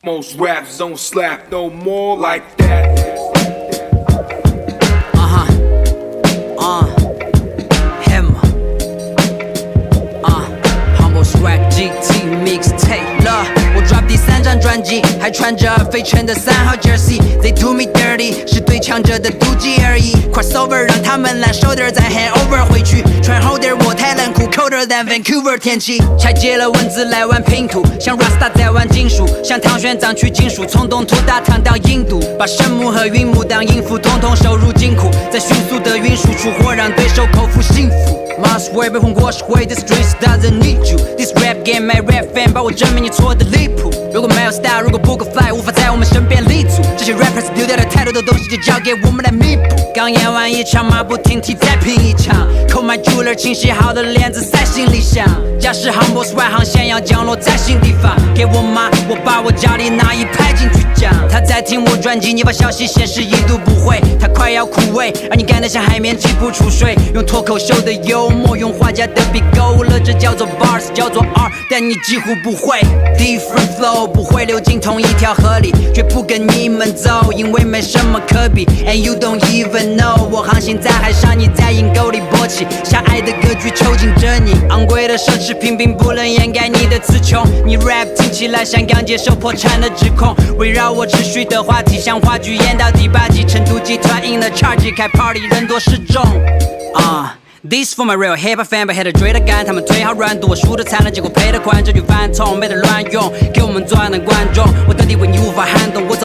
Most raps don't slap no more like that. Him. Humble Swag GT Mixtape 了，我 drop 第3张专辑，还穿着费城的3号 jersey。They do me dirty， 是对强者的妒忌而已。Crossover 让他们烂 shoulder 再 hand over 回去，穿厚点我太冷酷 colder than Vancouver 天气。拆解了文字来玩拼图，像 Rasta 在玩金属，像唐玄奘取经书，从东土大唐到印度，把神木和云木当音符，统统收入金库，再迅速的运输出货，让对手口服幸福。Must way 被风过是会 ，The streets doesn't need you。This rap game my rap fan 把我证明你错的离谱。如果没有 style， 如果不够 fly， 无法在我们身边立足。这些 rappers 丢掉了太多的东西，就交给我们来弥补。刚演完一场，马不停蹄再拼一场。购买 jeweler 清洗好的链子塞行李箱。假使 humble swag 航线要降落在新地方，给我妈，我把我家里那一排进去讲。他在听我专辑，你把消息显示已读不回，他快要枯萎，而你干得像海绵挤不出水。用脱口秀的幽默，用画家的笔勾勒，这叫做 bars， 叫做 art， 但你几乎不会。Different flow 不会流进同一条河里，绝不跟你们走，因为没什么可比。And you don't even know， 我航行在海上，你在阴沟里勃起，狭隘的格局囚禁着你，昂贵的奢侈品并不能掩盖你的词穷。你 rap 听起来像刚接受破产的指控，围绕我持续的话题，像话剧演到第8集，成都集团 in the charge， 开 party 人多势众。This for my real hip hop fan， 被黑的追的赶，他们推好软度，我输的惨了，结果赔的款，这句反讽没得乱用，给我们作案的观众，我的地位你无法撼动，我。